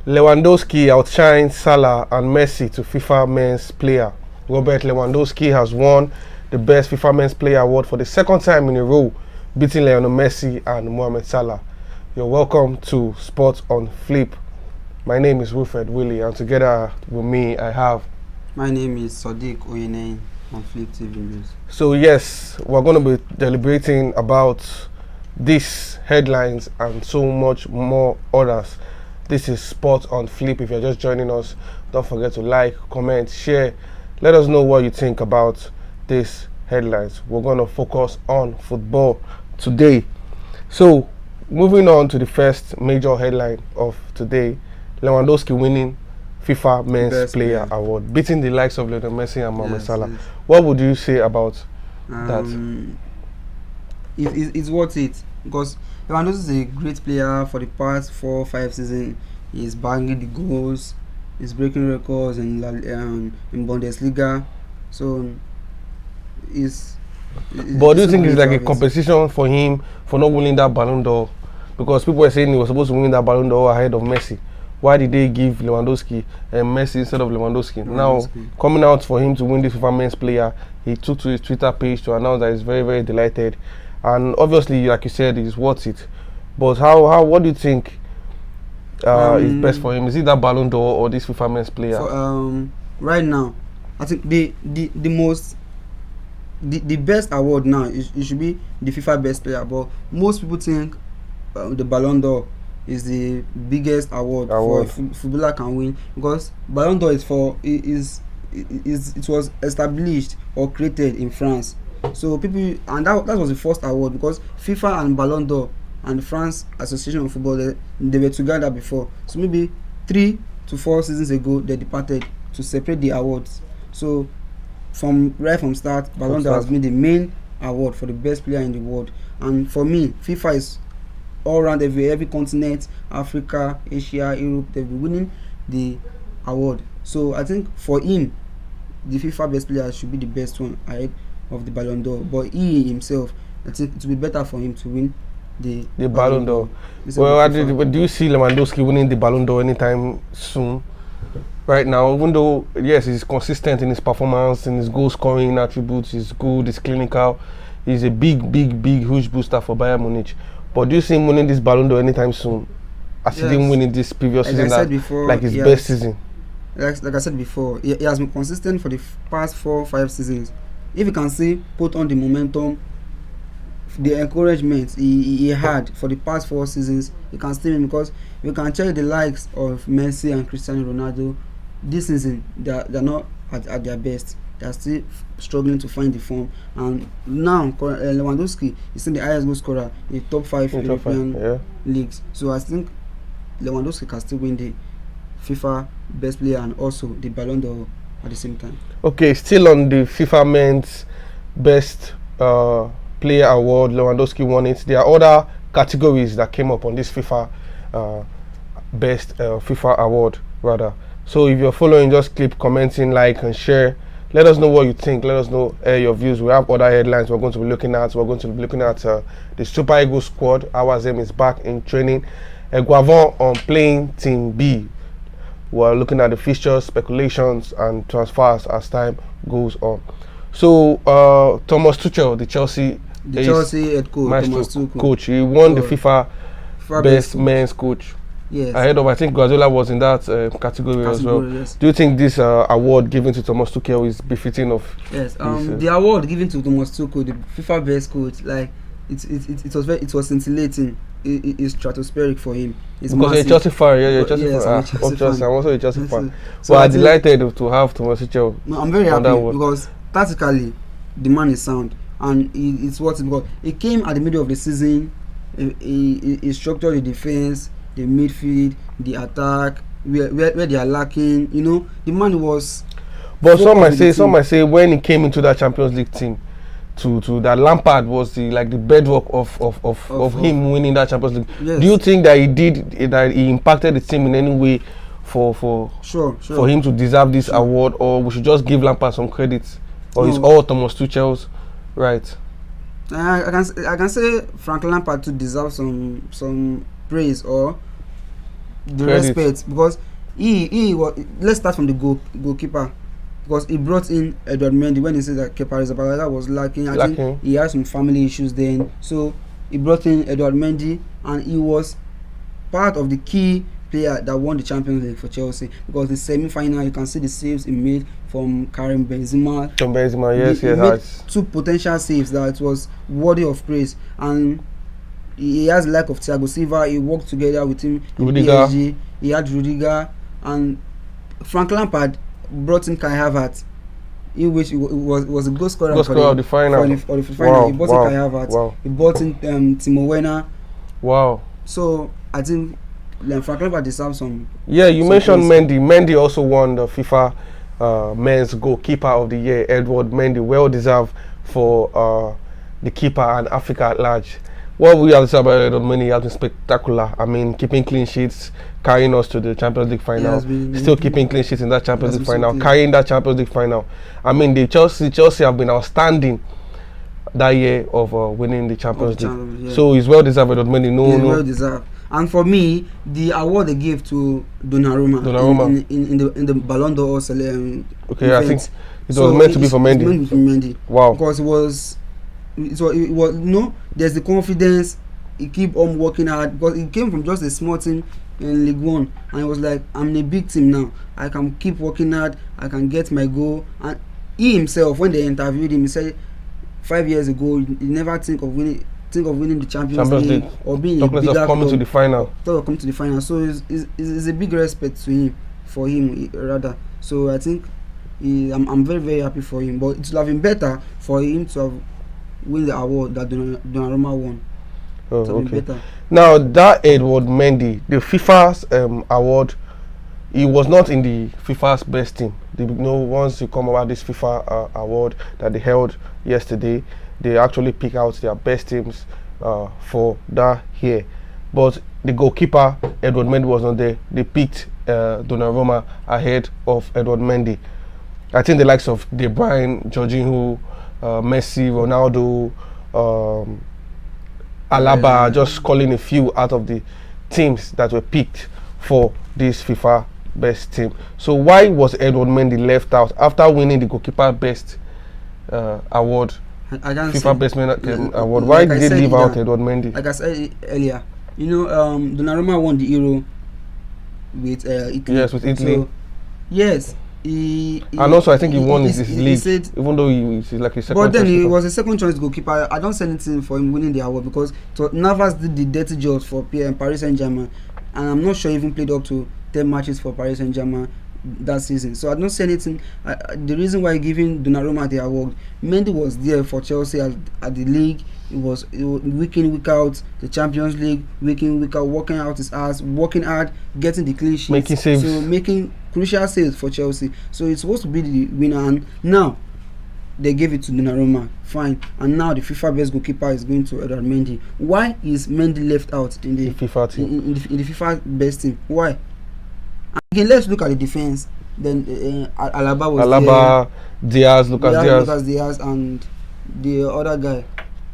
Lewandowski outshines Salah and Messi to FIFA Men's Player. Robert Lewandowski has won the Best FIFA Men's Player award for the second time in a row, beating Lionel Messi and Mohamed Salah. You're welcome to Sports on Flip. My name is Wilfred Willie, and together with me I have... My name is Sadiq Oyene on Flip TV News. So yes, we're going to be deliberating about these headlines and so much more others. This is Sport on Flip. If you're just joining us, don't forget to like, comment, share. Let us know what you think about these headlines. We're going to focus on football today. So, moving on to the first major headline of today, Lewandowski winning FIFA Men's Best Player player. Award, beating the likes of Lionel Messi and Mohamed Yes, Salah. yes. What would you say about that? It's worth it because Lewandowski is a great player for the past 4-5 seasons. He's banging the goals, he's breaking records in Bundesliga. So, But do you think it's like a competition for him for not winning that Ballon d'Or? Because people were saying he was supposed to win that Ballon d'Or ahead of Messi. Why did they give Lewandowski and Messi instead of Lewandowski? Now, coming out for him to win this FIFA Men's Player, he took to his Twitter page to announce that he's very, very delighted. And obviously, like you said, it's worth it. But what do you think is best for him? Is it that Ballon d'Or or this FIFA Men's Player? Right now, I think the best award now it should be the FIFA Best Player. But most people think the Ballon d'Or is the biggest award for a footballer can win, because Ballon d'Or it was established or created in France. So people, and that was the first award, because FIFA and Ballon d'Or and the France Association of Football they were together before. So maybe 3 to 4 seasons ago they departed to separate the awards. So right from start, Ballon d'Or has been the main award for the best player in the world. And for me, FIFA is all around every continent, Africa, Asia, Europe, they've been winning the award. So I think for him, the FIFA Best Player should be the best one ahead of the Ballon d'Or. But he himself, I think it will be better for him to win the Ballon d'Or. Well, do you see Lewandowski winning the Ballon d'Or anytime soon? Right now, even though yes, he's consistent in his performance, in his goal scoring attributes, he's good, he's clinical, he's a big, huge booster for Bayern Munich. But do you see him winning this Ballon d'Or anytime soon? As he didn't win in this previous season, like his best season. Like I said before, he has been consistent for the past 4-5 seasons. If you can see, put on the momentum, the encouragement he had for the past 4 seasons, you can still win, because you can check the likes of Messi and Cristiano Ronaldo. This season, they're not at their best. They're still struggling to find the form. And now, Lewandowski is still the highest goal scorer in the top 5 European leagues. So I think Lewandowski can still win the FIFA Best Player and also the Ballon d'Or at the same time. Okay, still on the FIFA Men's Best Player Award, Lewandowski won it. There are other categories that came up on this FIFA Best FIFA Award, rather. So if you're following, just keep commenting, like, and share. Let us know what you think. Let us know your views. We have other headlines we're going to be looking at. We're going to be looking at the Super Eagles squad. Awazem is back in training. Guavon on playing Team B. We're looking at the fixtures, speculations, and transfers as time goes on. So Thomas Tuchel, the Chelsea head coach, he won the FIFA Best Men's Coach. Yes. Ahead of, I think Guardiola was in that category as well. Yes. Do you think this award given to Thomas Tuchel is befitting of? Yes. The award given to Thomas Tuchel, the FIFA Best Coach, like it was scintillating. It's stratospheric for him. It's because you're a Chelsea fan, you're a Chelsea fan. I'm also a Chelsea fan. So I'm delighted to have Thomas Tuchel. No, I'm very happy because tactically the man is sound, and it's what because he came at the middle of the season. He structured the defense, the midfield, the attack, where they are lacking. You know, the man was. But some might say when he came into that Champions League team, to that Lampard was the bedrock of him winning that Champions League. Yes. Do you think that he impacted the team in any way for him to deserve this award, or we should just give Lampard some credit, or it's all Thomas Tuchel's right? I can say Frank Lampard to deserve some praise, or the Credit. respect, because he was. Let's start from the goalkeeper, because he brought in Edward Mendy when he said that Kepa Arrizabalaga was lacking. I think he had some family issues then, so he brought in Edward Mendy, and he was part of the key player that won the Champions League for Chelsea, because the semi-final, you can see the saves he made from Karim Benzema. From Benzema, yes, he made 2 potential saves that was worthy of praise, and he has the like of Thiago Silva. He worked together with him in PSG. He had Rudiger, and Frank Lampard brought in Kai Havertz, in which he was a goal scorer of the final. For the final. He brought in Kai Havertz. Wow. He brought in Timo Werner. Wow. So I think Frank Lampard deserves some. Yeah, you mentioned praise. Mendy. Mendy also won the FIFA Men's Goalkeeper of the Year. Edward Mendy, well deserved for the keeper and Africa at large. What we have to say about Edward Mendy has been spectacular. I mean, keeping clean sheets, carrying us to the Champions League final, still keeping clean sheets in that Champions League final, carrying that Champions League final. I mean, the Chelsea have been outstanding that year of winning the Champions League. So he's well deserved. Edward Mendy, well deserved. And for me, the award they gave to Donnarumma in the Ballon d'Or okay, event. I think it was meant to be for Mendy. Wow. Because it was there's the confidence. He keep on working hard, because he came from just a small team in League One, and he was like, I'm in a big team now. I can keep working hard. I can get my goal. And he himself, when they interviewed him, he said 5 years ago he never think of winning the Champions League or being a bigger club, coming to the final. Come to the final. So it's a big respect to him, for him rather. So I think I'm very, very happy for him. But it would have been better for him to have win the award that Donnarumma won. Oh, okay. Now that Edward Mendy, the FIFA's award, he was not in the FIFA's best team. Once you come about this FIFA award that they held yesterday, they actually pick out their best teams for that year. But the goalkeeper, Edward Mendy, was not there. They picked Donnarumma ahead of Edward Mendy. I think the likes of De Bruyne, Jorginho, Messi, Ronaldo, Alaba, just calling a few out of the teams that were picked for this FIFA best team. So why was Edward Mendy left out after winning the goalkeeper best award? FIFA best man award. Why did they leave out Edward Mendy? Like I said earlier, Donnarumma won the Euro with Italy. Yes, with Italy. So, yes. And also I think he won his league, even though he's like a second. But then he was a second choice goalkeeper. I don't say anything for him winning the award, because Navas did the dirty jobs for Paris Saint-Germain, and I'm not sure he even played up to 10 matches for Paris Saint-Germain that season. So I don't say anything. The reason why giving Donnarumma the award, Mendy was there for Chelsea at the league. It was week in, week out, the Champions League, week in, week out, working out his ass, working hard, getting the clean sheets, making saves, so making crucial saves for Chelsea. So it's supposed to be the winner, and now they gave it to Donnarumma. Fine, and now the FIFA best goalkeeper is going to Edward Mendy. Why is Mendy left out in the FIFA team? In the FIFA best team? Why? And again, let's look at the defense. Then Alaba was there. Lucas Diaz, and the other guy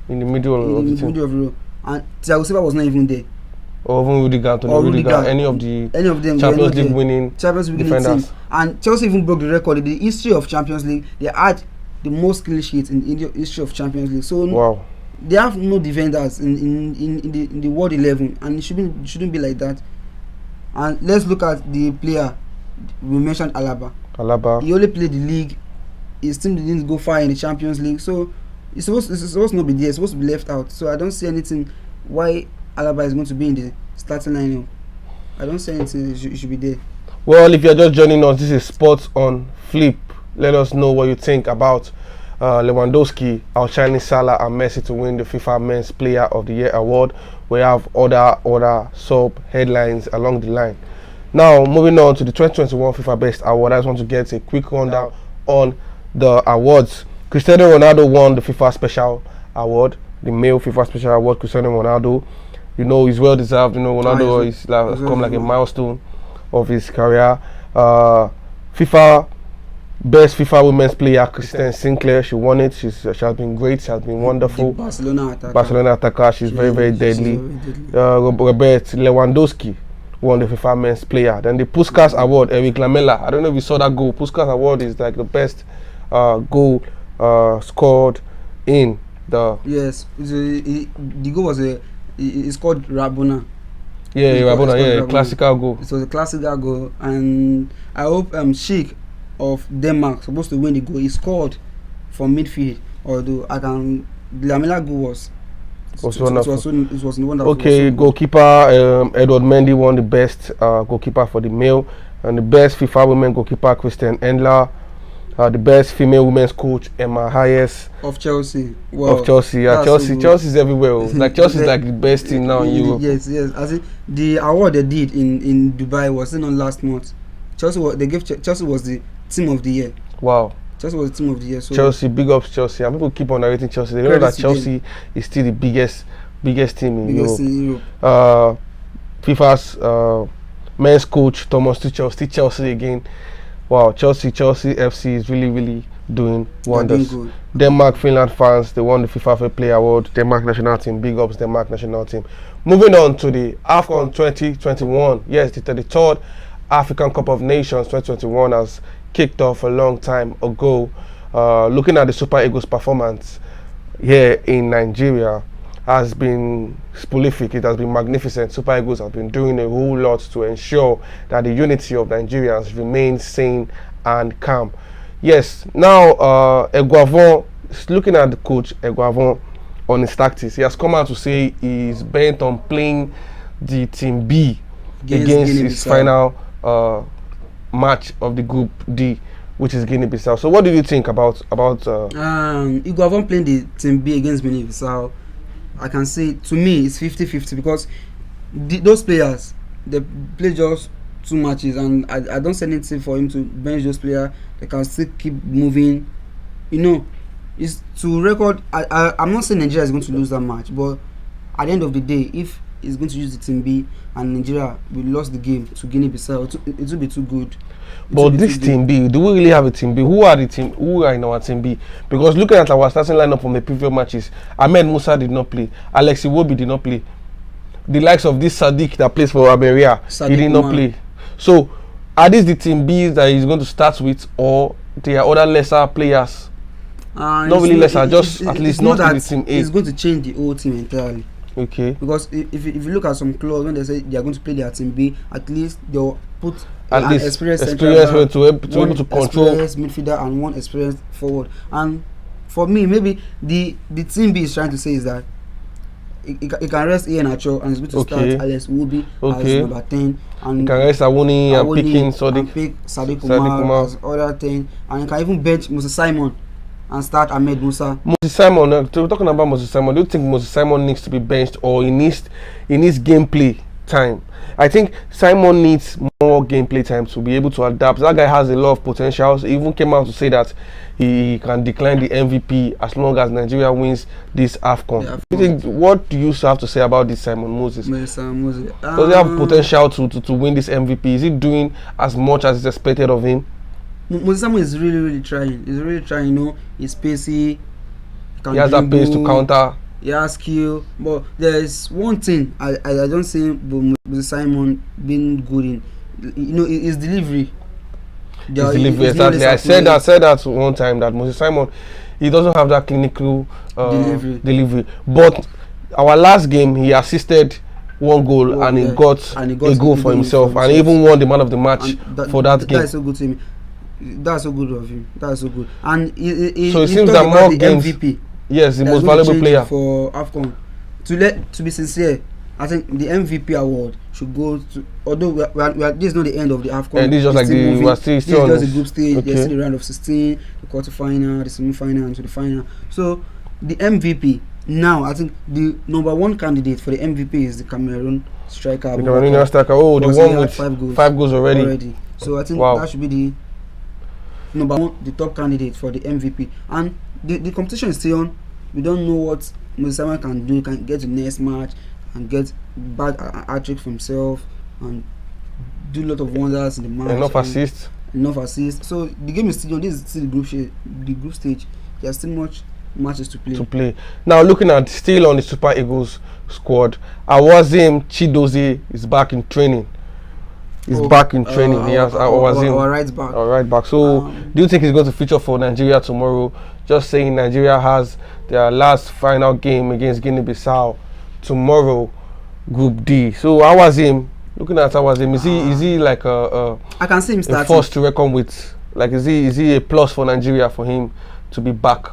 in the middle of the row, and Thiago Silva was not even there. Or even Rudiger, any of them Champions League winning defenders. Team. And Chelsea even broke the record in the history of Champions League. They had the most clean sheets in the history of Champions League. So wow, they have no defenders in the World 11, and it shouldn't be like that. And let's look at the player we mentioned, Alaba. He only played the league. His team didn't go far in the Champions League, so it's supposed to not be there. It's supposed to be left out. So I don't see anything why Alaba is going to be in the starting lineup. I don't see anything. It should be there. Well, if you're just joining us, this is Sports on Flip. Let us know what you think about Lewandowski outshining Salah and Messi to win the FIFA Men's Player of the Year award. We have other sub headlines along the line. Now, moving on to the 2021 FIFA Best Award, I just want to get a quick rundown on the awards. Cristiano Ronaldo won the FIFA Special Award, the male FIFA Special Award. Cristiano Ronaldo, he's well deserved. Ronaldo is come like a milestone of his career. FIFA Best FIFA Women's Player, Christine Sinclair, she won it. She has been great. She has been wonderful. The Barcelona attacker. She's very, very deadly. Robert Lewandowski won the FIFA Men's Player. Then the Puskas Award, Eric Lamela. I don't know if you saw that goal. Puskas Award is like the best goal scored in the. Yes, the goal was it's called Rabona. Yeah, Rabona. Yeah, classical goal. It was a classical goal, and I hope Sheik of Denmark supposed to win the goal. He scored from midfield, although the Lamela goal was wonderful. It was wonderful. Okay, goalkeeper Edward Mendy won the best goalkeeper for the male, and the best FIFA women goalkeeper Christian Endler. The best female women's coach Emma Hayes of Chelsea. Wow. Of Chelsea, yeah, Chelsea's everywhere. Like Chelsea's like the best team now in Europe. Yes. I think the award they did in Dubai was on last month. Chelsea was the team of the year. Wow. Chelsea was the team of the year. So Chelsea, big ups Chelsea. And people keep on narrating Chelsea. They know that Chelsea is still the biggest team in Europe. FIFA's men's coach Thomas Tuchel, still Chelsea again. Wow, Chelsea FC is really doing wonders. Denmark, Finland fans, they won the FIFA Fair Play Award. Denmark national team, big ups Denmark national team. Moving on to the AFCON 2021. Yes, the 33rd African Cup of Nations 2021 has kicked off a long time ago. Looking at the Super Eagles performance here in Nigeria has been prolific. It has been magnificent. Super Eagles have been doing a whole lot to ensure that the unity of Nigerians remains sane and calm. Yes, now Eguavon, looking at the coach Eguavon on his tactics, he has come out to say he's bent on playing the Team B against his final match of the Group D, which is Guinea-Bissau. So what do you think about Eguavon playing the Team B against Guinea-Bissau? I can say to me it's 50-50 because those players, they play just 2 matches, and I don't see anything for him to bench those players. They can still keep moving. You know, it's to record. I'm not saying Nigeria is going to lose that match, but at the end of the day, if he's going to use the Team B and Nigeria will lost the game to Guinea-Bissau, it will be too good. But this Team B, do we really have a Team B? Who are in our Team B? Because looking at our starting lineup from the previous matches, Ahmed Musa did not play, Alex Iwobi did not play. The likes of this Sadiq that plays for Ameria, he did not play. So, are these the Team Bs that he's going to start with, or there are other lesser players? Not really lesser, just at least not in the Team A. He's going to change the whole team entirely. Okay. Because if you look at some clubs, when they say they are going to play their Team B, at least they'll put at least experienced to able to control midfielder and one experienced forward. And for me, maybe the Team B is trying to say is that it can rest Ian Acho and it's going to start Alex Iwobi as number 10, and can rest Awoni and picking Sadiq, pick Sadiq Umar as other 10, and you can even bench Moses Simon and start Ahmed Musa. Moses Simon, we're talking about Moses Simon. Do you think Moses Simon needs to be benched, or he needs gameplay time? I think Simon needs more gameplay time to be able to adapt. That guy has a lot of potential. He even came out to say that he can decline the MVP as long as Nigeria wins this AFCON. What do you have to say about this Simon Moses? Does he have potential to win this MVP? Is he doing as much as is expected of him? Moses Simon is really trying. He's really trying. You know, he's pacey. He has that pace to counter. He has skill, but there's one thing I don't see Moses Simon being good in. You know, his delivery. His delivery, exactly. I said that one time that Moses Simon, he doesn't have that clinical delivery. But our last game, he assisted one goal and he got a goal for himself, and he even won the man of the match for that game. That's so good to me. That's so good of him. That's so good. And so it seems that more games. MVP. Yes, the most valuable player for AFCON. To be sincere, I think the MVP award should go to. Although this is not the end of the AFCON. And this is just like we are still on the group stage. Okay. There's still the round of 16, the quarterfinal, the semi-final, and to the final. So the MVP now, I think the number 1 candidate for the MVP is the Cameroon striker. The Cameroonian striker. Oh, the one with 5 goals already. So I think that should be the number 1, the top candidate for the MVP. And the competition is still on. We don't know what Moses Simon can do. He can get the next match and get back a hat-trick for himself and do a lot of wonders in the match. Enough assists. So the game is still on. This is still the group stage. There's still much matches to play. Now looking at still on the Super Eagles squad, Awazim Chidozie is back in training. He's back in training. He has our right back. Our right back. So, do you think he's going to feature for Nigeria tomorrow? Just saying, Nigeria has their last final game against Guinea-Bissau tomorrow, Group D. So, how was him? Looking at how was him, is he like I can see him starting. A force to reckon with? Like, is he a plus for Nigeria for him to be back?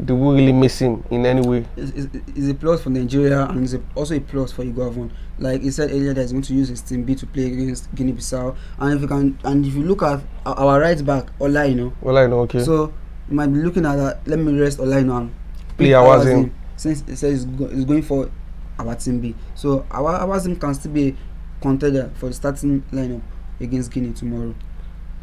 Do we really miss him in any way? It's a plus for Nigeria, and it's also a plus for Iguavon. Like he said earlier, that he's going to use his team B to play against Guinea-Bissau. And if you look at our right back, Olaino. Okay. So you might be looking at that. Let me rest Olaino and play Awazim. Since he says he's going for our team B. So our Awazim can still be a contender for the starting lineup against Guinea tomorrow.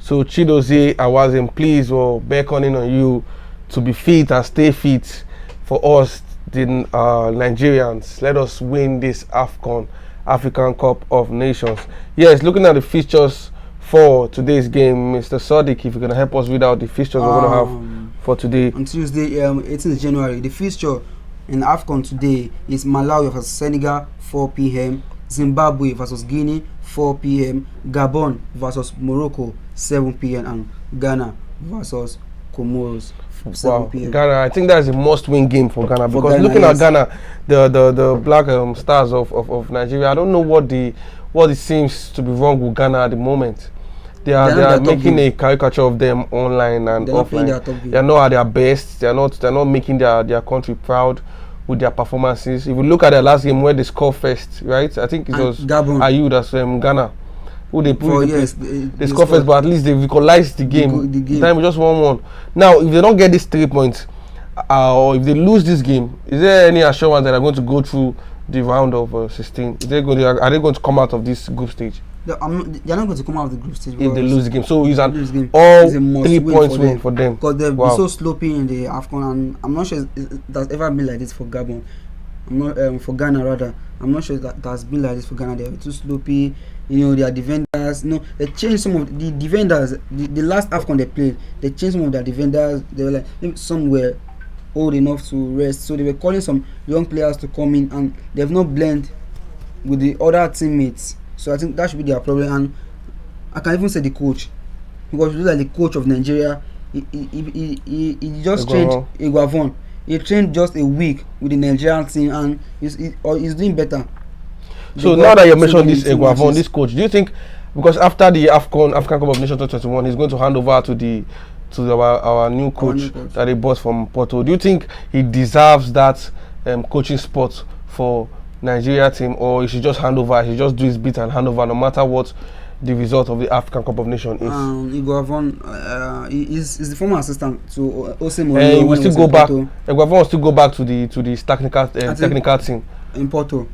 So Chidozie Awazim, please, beckoning on you to be fit and stay fit for us, the Nigerians. Let us win this AFCON, African Cup of Nations. Yes, looking at the fixtures for today's game, Mr. Sadiq, if you're going to help us read out the fixtures we're going to have for today. On Tuesday, 18th January, the fixture in AFCON today is Malawi versus Senegal, 4 p.m. Zimbabwe versus Guinea, 4 p.m. Gabon versus Morocco, 7 p.m. and Ghana versus Comoros, 7 p.m. Ghana, I think that's a must-win game for Ghana, because Ghana, looking at Ghana, the black stars of Nigeria, I don't know what it seems to be wrong with Ghana at the moment. They are making a caricature of them online and offline. They are not at their best. They are not making their country proud with their performances. If you look at their last game where they scored first, right? I think it was Ayew, that's Ghana, who they put. They scored first, but at least they equalized the game. The time was just 1-1. Now, if they don't get these 3 points, or if they lose this game, is there any assurance that they're going to go through the round of 16? Are they going to come out of this group stage? They're not going to come out of the group stage if they lose the game. So it's an all 3 points win for them. Because they've been so sloppy in the AFCON, and I'm not sure that's ever been like this for Gabon. I'm not for Ghana rather. I'm not sure that has been like this for Ghana. They're too sloppy. Their defenders. They changed some of the defenders. The last AFCON they played, they changed some of their defenders. They were like, maybe some were old enough to rest, so they were calling some young players to come in, and they've not blended with the other teammates. So I think that should be their problem, and I can even say the coach, because you look like the coach of Nigeria, he just changed Iguavon. He trained just a week with the Nigerian team, and he's doing better. So now that you mentioned this Iguavon, this coach, do you think, because after the African Cup of Nations 2021, he's going to hand over to our new coach that he bought from Porto, do you think he deserves that coaching spot for Nigeria team, or he should just hand over? He should just do his bit and hand over, no matter what the result of the African Cup of Nations is? Iguavon is the former assistant to Jose Mourinho. He will still go back. Iguavon will still go back to the technical team in Porto.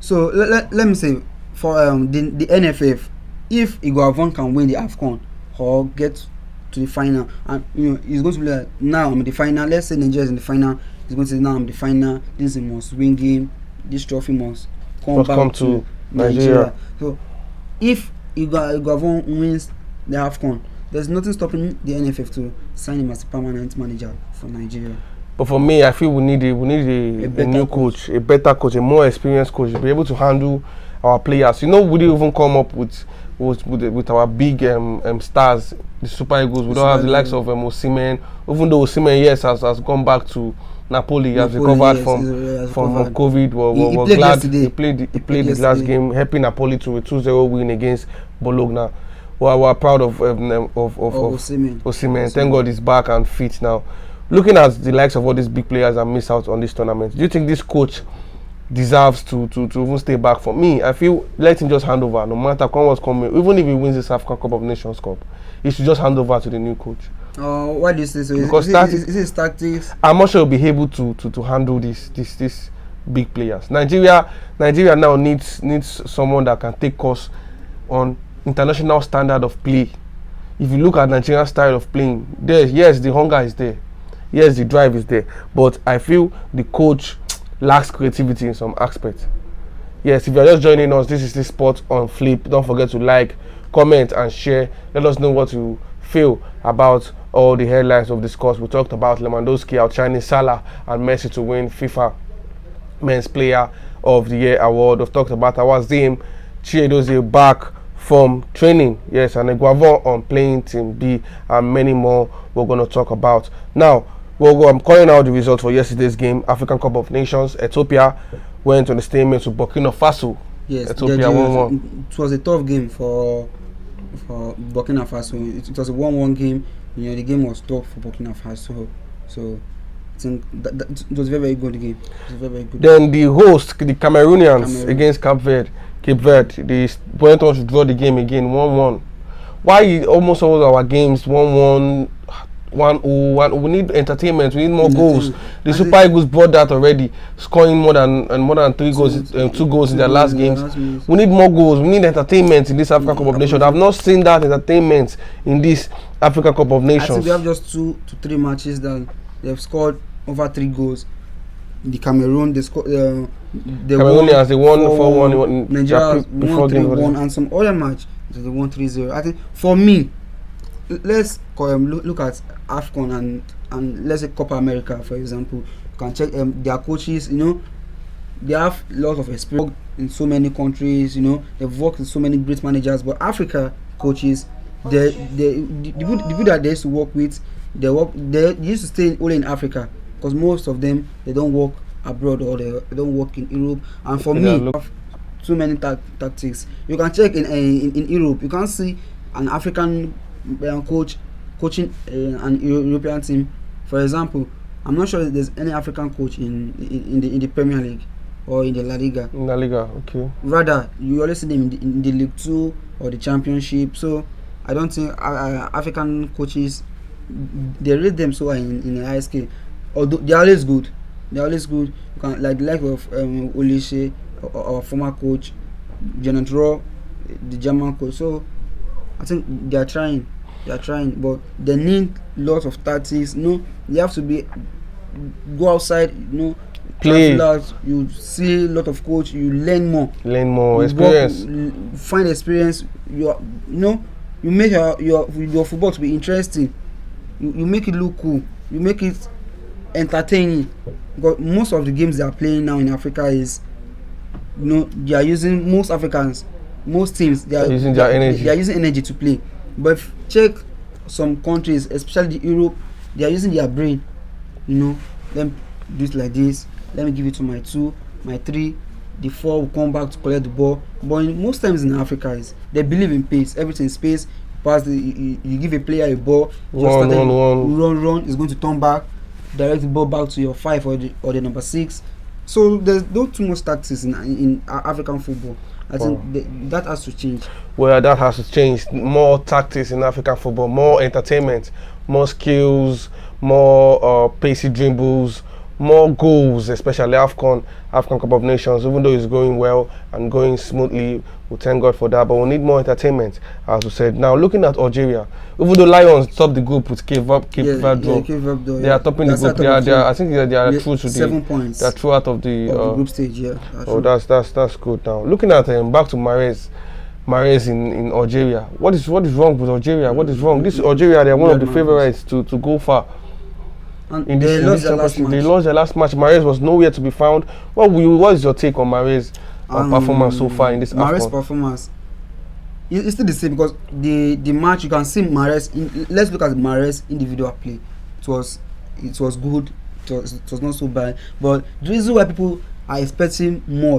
So let me say, for the NFF, if Iguavon can win the AFCON or get to the final, and he's going to be like, now I'm in the final. Let's say Nigeria is in the final. He's going to say, now I'm in the final. This is a must-win game. This trophy must come to Nigeria. So if Iguavon wins the AFCON, there's nothing stopping the NFF to sign him as a permanent manager for Nigeria. But for me, I feel we need a new coach, a better coach, a more experienced coach, to be able to handle our players. We didn't even come up with our big stars, the Super Eagles. We don't have the likes of Osimhen. Even though Osimhen, yes, has gone back to Napoli, has recovered from COVID. We're glad he played his last game, helping Napoli to a 2-0 win against Bologna. We're proud of Osimhen. Thank God he's back and fit now. Looking at the likes of all these big players that miss out on this tournament, do you think this coach deserves to even stay back? For me, I feel let him just hand over, no matter what's coming. Even if he wins this African Cup of Nations Cup, he should just hand over to the new coach. Why do you say so? Because is his tactics? I'm not sure he'll be able to handle these big players. Nigeria now needs someone that can take us on international standard of play. If you look at Nigerian style of playing, yes, the hunger is there. Yes, the drive is there, but I feel the coach lacks creativity in some aspects. Yes, if you're just joining us, this is the Sport on Flip. Don't forget to like, comment, and share. Let us know what you feel about all the headlines of this course. We talked about Lewandowski outshining Salah and Messi to win FIFA Men's Player of the Year award. We've talked about Awazim Chidozie back from training, yes, and Eguavon on playing Team B, and many more we're going to talk about. Now, I'm calling out the results for yesterday's game, African Cup of Nations. Ethiopia went on the statement to Burkina Faso. Yes, Ethiopia 1-1. It was a tough game for Burkina Faso. It was a 1-1 game. The game was tough for Burkina Faso. So I think that it was a very, very good game. It was a very, very good Then the host, the Cameroonians against Cape Verde, they went on to draw the game again, 1-1. Why almost all our games 1-1, 1-0? We need entertainment. We need more goals. The Super Eagles brought that already, scoring more than 2 goals in their last games. We need more goals. We need entertainment in this African Cup of Nations. I've not seen that entertainment in this African Cup of Nations. I think we have just 2 to 3 matches that they've scored over 3 goals. The Cameroon, they scored. Cameroonians, they won 4-1. Nigeria won 3-1, and some other match they won 3-0. I think for me, let's look at AFCON and let's say Copa America, for example. You can check their coaches. They have a lot of experience in so many countries. They've worked with so many great managers. But Africa coaches, the people that they used to work with, they used to stay only in Africa, because most of them, they don't work abroad, or they don't work in Europe. And for me, too many tactics. You can check in Europe. You can see an African coaching an European team. For example, I'm not sure if there's any African coach in the Premier League or in the La Liga. In La Liga, okay. Rather, you always see them in the League 2 or the Championship. So I don't think African coaches, they rate them so high in the high scale. Although they're always good. You can, like the like of Olise, or former coach Janet Raw, the German coach. So I think they are trying, but they need lots of tactics. You have to go outside. Play. Out, you see a lot of coach. You learn more. Experience. Find experience. You make your football to be interesting. You make it look cool. You make it entertaining. Because most of the games they are playing now in Africa is, they are using, most Africans, most teams, they are using their energy. They are using energy to play. But if check some countries, especially Europe, they are using their brain. Let me do it like this. Let me give it to my 2, my 3, the 4 will come back to collect the ball. But most times in Africa, they believe in pace. Everything is pace. Pass. You give a player a ball. Run. It's going to turn back. Direct the ball back to your 5 or the number 6. So there's not too much tactics in African football. I think that has to change. Well, that has to change. More tactics in African football, more entertainment, more skills, more pacey dribbles, more goals, especially African Cup of Nations. Even though it's going well and going smoothly, we thank God for that. But we need more entertainment, as we said. Now, looking at Algeria, even though Lions topped the group with Cape Verde draw, they are topping the group. I think they are through to 7 points. They are through out of the group stage. Yeah. That's good. Now, looking at back to Mahrez in Algeria. What is wrong with Algeria? What is wrong? This Algeria, they are one of the favorites to go far. And they lost their last match. Mahrez was nowhere to be found. What is your take on Mahrez performance so far in this Mahrez performance? It's still the same, because the match, you can see Mahrez. Let's look at Mahrez individual play. It was good. It was not so bad. But the reason why people are expecting more